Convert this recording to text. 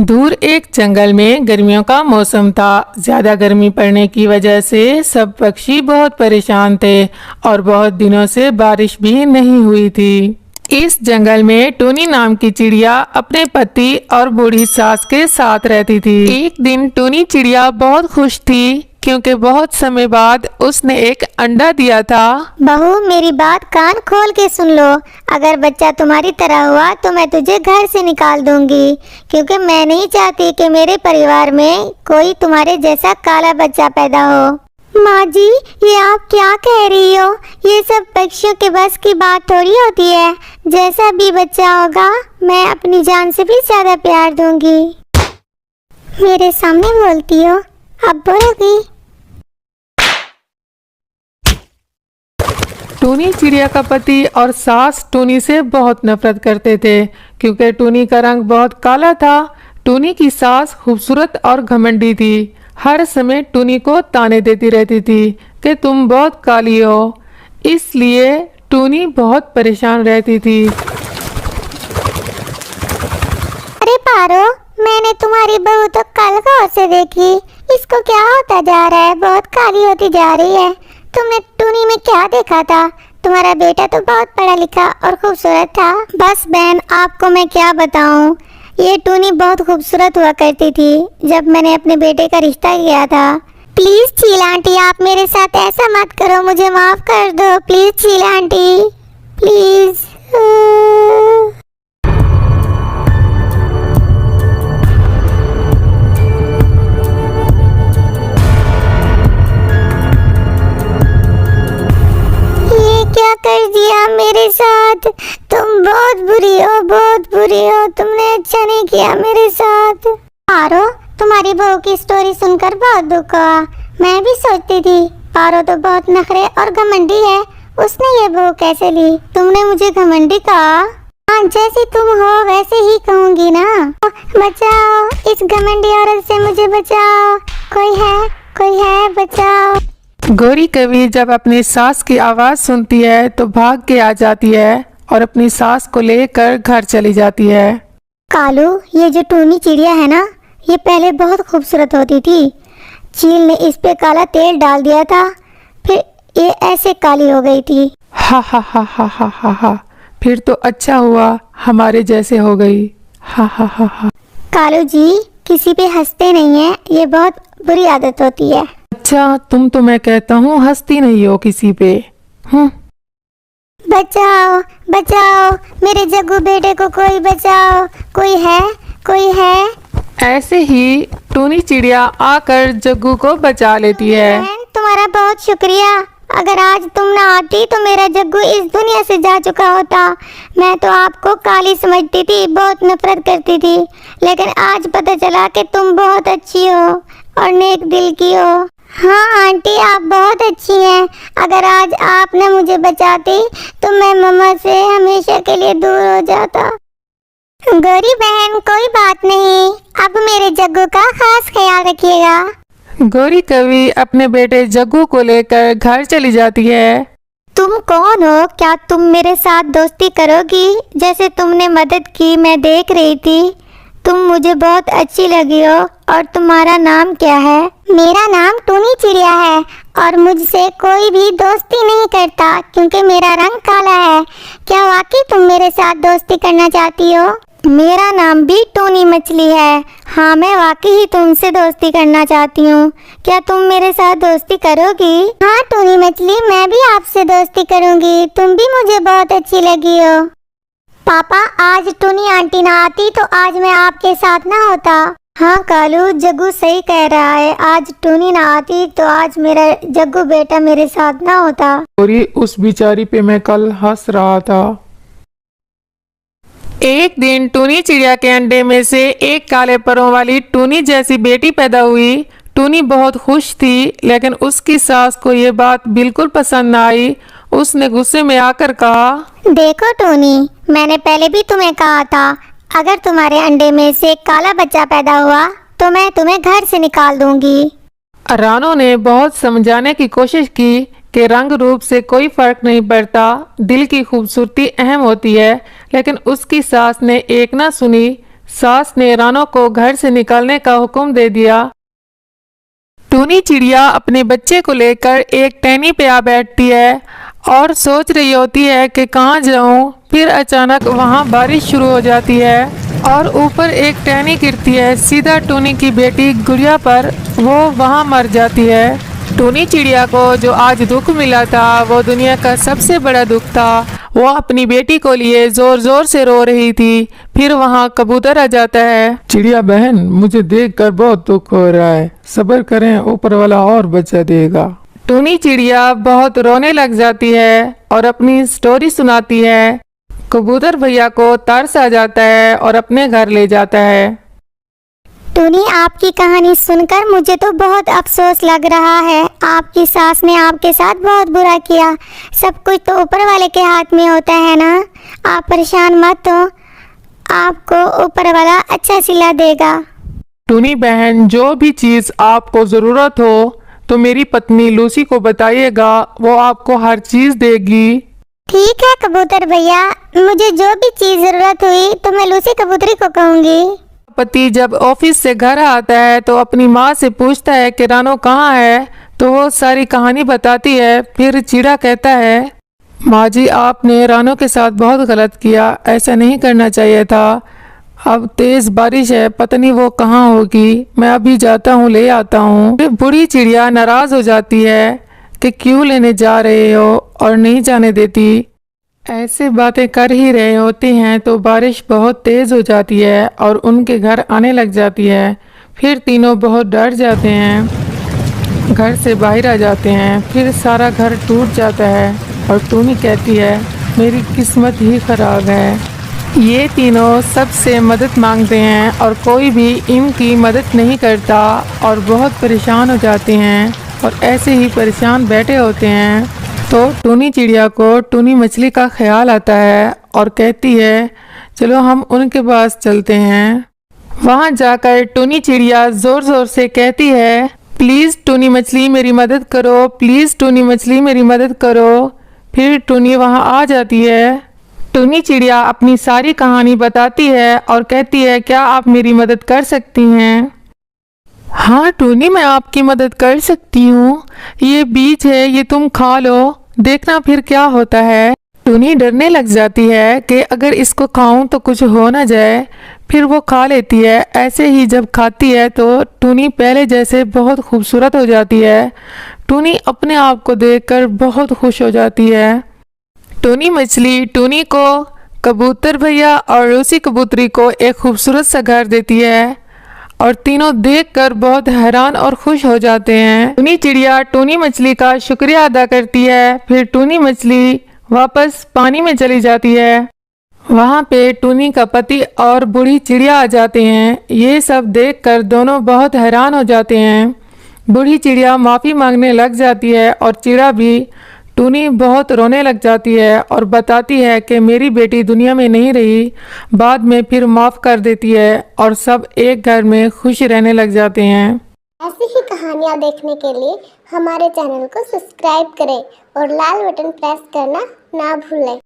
दूर एक जंगल में गर्मियों का मौसम था। ज्यादा गर्मी पड़ने की वजह से सब पक्षी बहुत परेशान थे और बहुत दिनों से बारिश भी नहीं हुई थी। इस जंगल में टूनी नाम की चिड़िया अपने पति और बूढ़ी सास के साथ रहती थी। एक दिन टूनी चिड़िया बहुत खुश थी क्योंकि बहुत समय बाद उसने एक अंडा दिया था। बहू, मेरी बात कान खोल के सुन लो। अगर बच्चा तुम्हारी तरह हुआ तो मैं तुझे घर से निकाल दूंगी, क्योंकि मैं नहीं चाहती कि मेरे परिवार में कोई तुम्हारे जैसा काला बच्चा पैदा हो। माँ जी, ये आप क्या कह रही हो? ये सब पक्षियों के बस की बात थोड़ी होती है। जैसा भी बच्चा होगा मैं अपनी जान से भी ज्यादा प्यार दूंगी। मेरे सामने बोलती हो, अब बोलोगी? टूनी चिड़िया का पति और सास टूनी से बहुत नफरत करते थे क्योंकि टूनी का रंग बहुत काला था। टूनी की सास खूबसूरत और घमंडी थी। हर समय टूनी को ताने देती रहती थी कि तुम बहुत काली हो। इसलिए टूनी बहुत परेशान रहती थी। अरे पारो, मैंने तुम्हारी बहू तो कल गौर से देखी। इसको क्या होता जा रहा है? बहुत काली होती जा रही है। तुमने टूनी में क्या देखा था? तुम्हारा बेटा तो बहुत पढ़ा लिखा और खूबसूरत था। बस बहन, आपको मैं क्या बताऊं, ये टूनी बहुत खूबसूरत हुआ करती थी जब मैंने अपने बेटे का रिश्ता किया था। प्लीज चील आंटी, आप मेरे साथ ऐसा मत करो, मुझे माफ कर दो प्लीज चील आंटी, प्लीज। क्या कर दिया मेरे साथ? तुम बहुत बुरी हो, बहुत बुरी हो। तुमने अच्छा नहीं किया मेरे साथ। पारो, तुम्हारी बहू की स्टोरी सुनकर बहुत दुख हुआ। मैं भी सोचती थी पारो तो बहुत नखरे और घमंडी है, उसने ये बहू कैसे ली? तुमने मुझे घमंडी कहा? हाँ, जैसी तुम हो वैसे ही कहूँगी ना। बचाओ, इस घमंडी औरत से मुझे बचाओ। कोई है, बचाओ। गौरी कवि जब अपनी सास की आवाज सुनती है तो भाग के आ जाती है और अपनी सास को लेकर घर चली जाती है। कालू, ये जो टूनी चिड़िया है ना, ये पहले बहुत खूबसूरत होती थी। चील ने इस पे काला तेल डाल दिया था, फिर ये ऐसे काली हो गई थी। हा हा हा हा हा हा हा, फिर तो अच्छा हुआ हमारे जैसे हो गई। हा हा हा हा। कालू जी, किसी पे हंसते नहीं है, ये बहुत बुरी आदत होती है। अच्छा, तुम तो मैं कहता हूँ हंसती नहीं हो किसी पे। बचाओ, बचाओ, मेरे जग्गू बेटे को कोई बचाओ। कोई है? ऐसे ही टूनी चिड़िया आकर जग्गू को बचा लेती है। बहन, तुम्हारा बहुत शुक्रिया। अगर आज तुम ना आती तो मेरा जग्गू इस दुनिया से जा चुका होता। मैं तो आपको काली समझती थी, बहुत नफरत करती थी, लेकिन आज पता चला कि तुम बहुत अच्छी हो और नेक दिल की हो। हाँ आंटी, आप बहुत अच्छी हैं। अगर आज आप न मुझे बचाती तो मैं मम्मा से हमेशा के लिए दूर हो जाता। गौरी बहन, कोई बात नहीं, अब मेरे जग्गू का खास ख्याल रखिएगा। गौरी कवि अपने बेटे जग्गू को लेकर घर चली जाती है। तुम कौन हो? क्या तुम मेरे साथ दोस्ती करोगी? जैसे तुमने मदद की मैं देख रही थी। तुम मुझे बहुत अच्छी लगी हो। और तुम्हारा नाम क्या है? मेरा नाम टूनी चिड़िया है और मुझसे कोई भी दोस्ती नहीं करता क्योंकि मेरा रंग काला है। क्या वाकई तुम मेरे साथ दोस्ती करना चाहती हो? मेरा नाम भी टूनी मछली है। हाँ, मैं वाकई ही तुमसे दोस्ती करना चाहती हूँ। क्या तुम मेरे साथ दोस्ती करोगी? हाँ टूनी मछली, मैं भी आपसे दोस्ती करूँगी। तुम भी मुझे बहुत अच्छी लगी हो। पापा, आज टूनी आंटी ना आती तो आज मैं आपके साथ ना होता। हाँ कालू, जग्गू सही कह रहा है। आज टूनी ना आती तो आज मेरा जग्गू बेटा मेरे साथ ना होता। गौरी, उस बिचारी पे मैं कल हंस रहा था। एक दिन टूनी चिड़िया के अंडे में से एक काले परों वाली टूनी जैसी बेटी पैदा हुई। टूनी बहुत खुश थी, लेकिन उसकी सास को ये बात बिल्कुल पसंद न आई। उसने गुस्से में आकर कहा, देखो टूनी, मैंने पहले भी तुम्हें कहा था, अगर तुम्हारे अंडे में से काला बच्चा पैदा हुआ तो मैं तुम्हें घर से निकाल दूंगी। रानो ने बहुत समझाने की कोशिश की कि रंग रूप से कोई फर्क नहीं पड़ता, दिल की खूबसूरती अहम होती है, लेकिन उसकी सास ने एक ना सुनी। सास ने रानो को घर से निकालने का हुक्म दे दिया। टूनी चिड़िया अपने बच्चे को लेकर एक टहनी पे आ बैठती है और सोच रही होती है कि कहाँ जाऊँ। फिर अचानक वहाँ बारिश शुरू हो जाती है और ऊपर एक टहनी गिरती है सीधा टूनी की बेटी गुड़िया पर। वो वहाँ मर जाती है। टूनी चिड़िया को जो आज दुख मिला था वो दुनिया का सबसे बड़ा दुख था। वो अपनी बेटी को लिए जोर जोर से रो रही थी। फिर वहाँ कबूतर आ जाता है। चिड़िया बहन, मुझे देखकर बहुत दुख हो रहा है, सब्र करें, ऊपर वाला और बचा देगा। टूनी चिड़िया बहुत रोने लग जाती है और अपनी स्टोरी सुनाती है। कबूतर भैया को तरस आ जाता है और अपने घर ले जाता है। टूनी, आपकी कहानी सुनकर मुझे तो बहुत अफसोस लग रहा है। आपकी सास ने आपके साथ बहुत बुरा किया। सब कुछ तो ऊपर वाले के हाथ में होता है ना। आप परेशान मत हो, आपको ऊपर वाला अच्छा सिला देगा। टूनी बहन, जो भी चीज़ आपको ज़रूरत हो तो मेरी पत्नी लूसी को बताइएगा, वो आपको हर चीज़ देगी। ठीक है कबूतर भैया, मुझे जो भी चीज़ ज़रूरत हुई तो मैं लूसी कबूतरी को कहूँगी। पति जब ऑफिस से घर आता है तो अपनी माँ से पूछता है कि रानो कहाँ है, तो वो सारी कहानी बताती है। फिर चिड़ा कहता है, माँ जी आपने रानो के साथ बहुत गलत किया, ऐसा नहीं करना चाहिए था। अब तेज बारिश है, पता नहीं वो कहाँ होगी, मैं अभी जाता हूँ, ले आता हूँ। फिर बूढ़ी चिड़िया नाराज हो जाती है कि क्यों लेने जा रहे हो और नहीं जाने देती। ऐसे बातें कर ही रहे होते हैं तो बारिश बहुत तेज हो जाती है और उनके घर आने लग जाती है। फिर तीनों बहुत डर जाते हैं, घर से बाहर आ जाते हैं। फिर सारा घर टूट जाता है और टूनी कहती है, मेरी किस्मत ही खराब है। ये तीनों सबसे मदद मांगते हैं और कोई भी इनकी मदद नहीं करता और बहुत परेशान हो जाते हैं और ऐसे ही परेशान बैठे होते हैं। तो टूनी चिड़िया को टूनी मछली का ख्याल आता है और कहती है, चलो हम उनके पास चलते हैं। वहाँ जाकर टूनी चिड़िया ज़ोर ज़ोर से कहती है, प्लीज़ टूनी मछली मेरी मदद करो, प्लीज़ टूनी मछली मेरी मदद करो। फिर टूनी वहाँ आ जाती है। टूनी चिड़िया अपनी सारी कहानी बताती है और कहती है, क्या आप मेरी मदद कर सकती हैं? हाँ टूनी, मैं आपकी मदद कर सकती हूँ। ये बीज है, ये तुम खा लो, देखना फिर क्या होता है। टूनी डरने लग जाती है कि अगर इसको खाऊं तो कुछ हो ना जाए। फिर वो खा लेती है। ऐसे ही जब खाती है तो टूनी पहले जैसे बहुत खूबसूरत हो जाती है। टूनी अपने आप को देखकर बहुत खुश हो जाती है। टूनी मछली टूनी को, कबूतर भैया और रूसी कबूतरी को एक खूबसूरत सा घर देती है और तीनों देखकर बहुत हैरान और खुश हो जाते हैं। टूनी चिड़िया टूनी मछली का शुक्रिया अदा करती है। फिर टूनी मछली वापस पानी में चली जाती है। वहाँ पे टूनी का पति और बूढ़ी चिड़िया आ जाते हैं। ये सब देखकर दोनों बहुत हैरान हो जाते हैं। बूढ़ी चिड़िया माफ़ी मांगने लग जाती है और चिड़ा भी। टूनी बहुत रोने लग जाती है और बताती है कि मेरी बेटी दुनिया में नहीं रही। बाद में फिर माफ़ कर देती है और सब एक घर में खुश रहने लग जाते हैं। ऐसी ही कहानियाँ देखने के लिए हमारे चैनल को सब्सक्राइब करें और लाल बटन प्रेस करना ना भूलें।